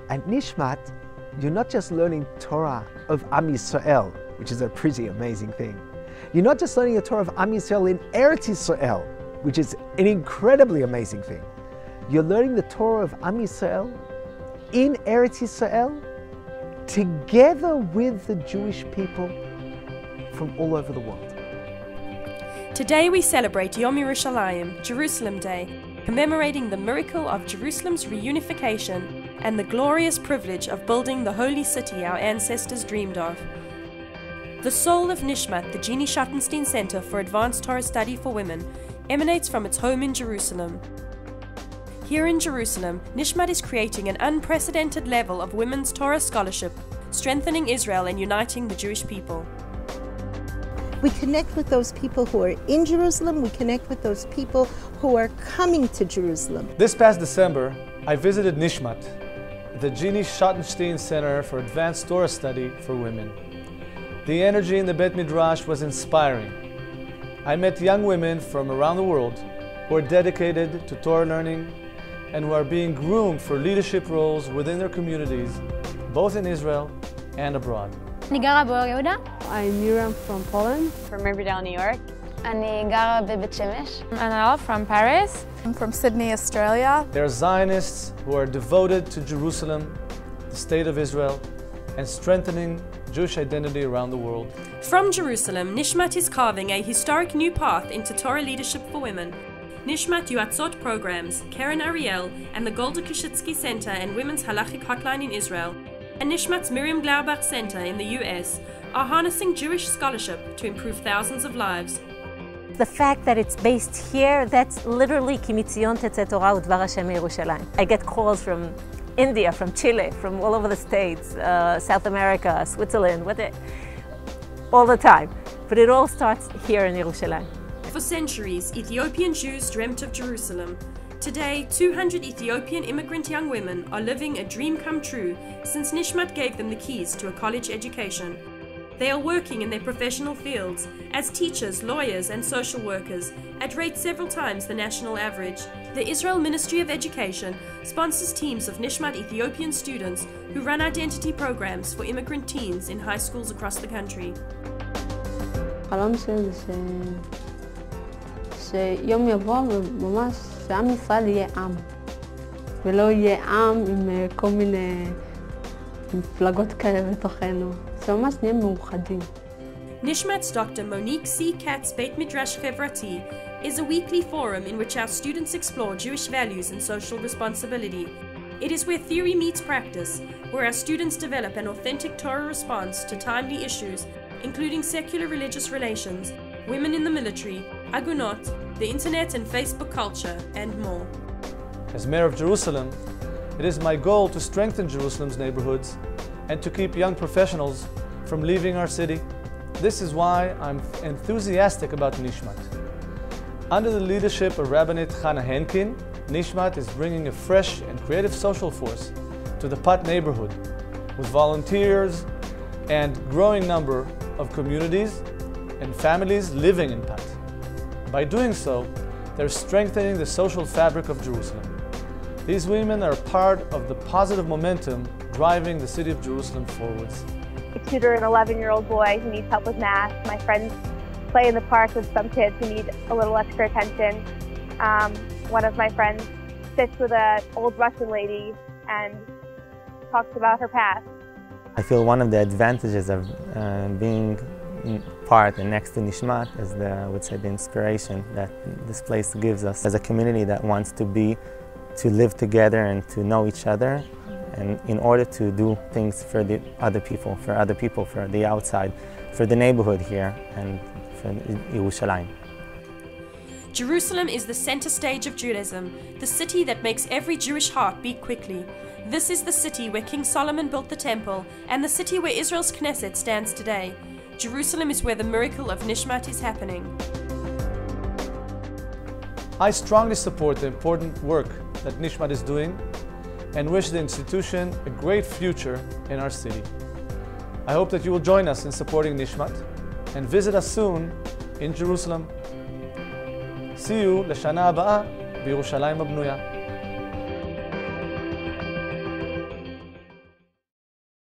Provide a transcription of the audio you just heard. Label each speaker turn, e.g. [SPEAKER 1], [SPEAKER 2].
[SPEAKER 1] At Nishmat, you're not just learning Torah of Am Yisrael, which is a pretty amazing thing. You're not just learning the Torah of Am Yisrael in Eretz Yisrael, which is an incredibly amazing thing. You're learning the Torah of Am Yisrael in Eretz Yisrael together with the Jewish people from all over the world.
[SPEAKER 2] Today we celebrate Yom Yerushalayim, Jerusalem Day, commemorating the miracle of Jerusalem's reunification and the glorious privilege of building the holy city our ancestors dreamed of. The soul of Nishmat, the Jeannie Schottenstein Center for Advanced Torah Study for Women, emanates from its home in Jerusalem. Here in Jerusalem, Nishmat is creating an unprecedented level of women's Torah scholarship, strengthening Israel and uniting the Jewish people.
[SPEAKER 3] We connect with those people who are in Jerusalem, we connect with those people who are coming to Jerusalem.
[SPEAKER 4] This past December, I visited Nishmat, the Jeannie Schottenstein Center for Advanced Torah Study for Women. The energy in the Beit Midrash was inspiring. I met young women from around the world who are dedicated to Torah learning and who are being groomed for leadership roles within their communities, both in Israel and abroad.
[SPEAKER 5] אני גרה באור יהודה.
[SPEAKER 6] I'm Miriam from Poland.
[SPEAKER 7] From Riverdale, New York.
[SPEAKER 5] אני גרה בבית שמש.
[SPEAKER 6] Anna from Paris.
[SPEAKER 8] I'm from Sydney, Australia.
[SPEAKER 4] They are Zionists who are devoted to Jerusalem, the state of Israel, and strengthening Jewish identity around the world.
[SPEAKER 2] From Jerusalem, Nishmat is carving a historic new path into Torah leadership for women. Nishmat Yuatzot programs, Karen Ariel and the Golda Koshitsky Center and Women's Halachic Hotline in Israel, and Nishmat's Miriam Glaubach Center in the US are harnessing Jewish scholarship to improve thousands of lives.
[SPEAKER 9] The fact that it's based here, that's literally Ki mitzion tetzeh Torah u'dvar Hashem Yerushalayim. I get calls from India, from Chile, from all over the States, South America, Switzerland, all the time. But it all starts here in Yerushalayim.
[SPEAKER 2] For centuries, Ethiopian Jews dreamt of Jerusalem. Today, 200 Ethiopian immigrant young women are living a dream come true since Nishmat gave them the keys to a college education. They are working in their professional fields as teachers, lawyers, and social workers at rates several times the national average. The Israel Ministry of Education sponsors teams of Nishmat Ethiopian students who run identity programs for immigrant teens in high schools across the country.
[SPEAKER 6] החלום שלי זה שיום יבוא וממש שעם ישראל יהיה עם, ולא יהיה עם עם כל מיני מפלגות כאלה בתוכנו, שממש נהיה מאוחדים.
[SPEAKER 2] Nishmat's Dr. Monique C. Katz Beit Midrash Chevrati is a weekly forum in which our students explore Jewish values and social responsibility. It is where theory meets practice, where our students develop an authentic Torah response to timely issues, including secular religious relations, women in the military, agunot, the internet and Facebook culture, and more.
[SPEAKER 4] As Mayor of Jerusalem, it is my goal to strengthen Jerusalem's neighborhoods and to keep young professionals from leaving our city. This is why I'm enthusiastic about Nishmat. Under the leadership of Rabbanit Chana Henkin, Nishmat is bringing a fresh and creative social force to the Pat neighborhood with volunteers and growing number of communities and families living in Pat. By doing so, they're strengthening the social fabric of Jerusalem. These women are part of the positive momentum driving the city of Jerusalem forwards.
[SPEAKER 7] I tutor an 11-year-old boy who needs help with math. My friends play in the park with some kids who need a little extra attention. One of my friends sits with an old Russian lady and talks about her past.
[SPEAKER 10] I feel one of the advantages of being part and next to Nishmat is I would say the inspiration that this place gives us as a community that wants to live together and to know each other, and in order to do things for the other people, for the outside, for the neighborhood here, and for Yerushalayim.
[SPEAKER 2] Jerusalem is the center stage of Judaism, the city that makes every Jewish heart beat quickly. This is the city where King Solomon built the temple, and the city where Israel's Knesset stands today. Jerusalem is where the miracle of Nishmat is happening.
[SPEAKER 4] I strongly support the important work that Nishmat is doing and wish the institution a great future in our city. I hope that you will join us in supporting Nishmat and visit us soon in Jerusalem. See you לשנה הבאה בירושלים הבנויה.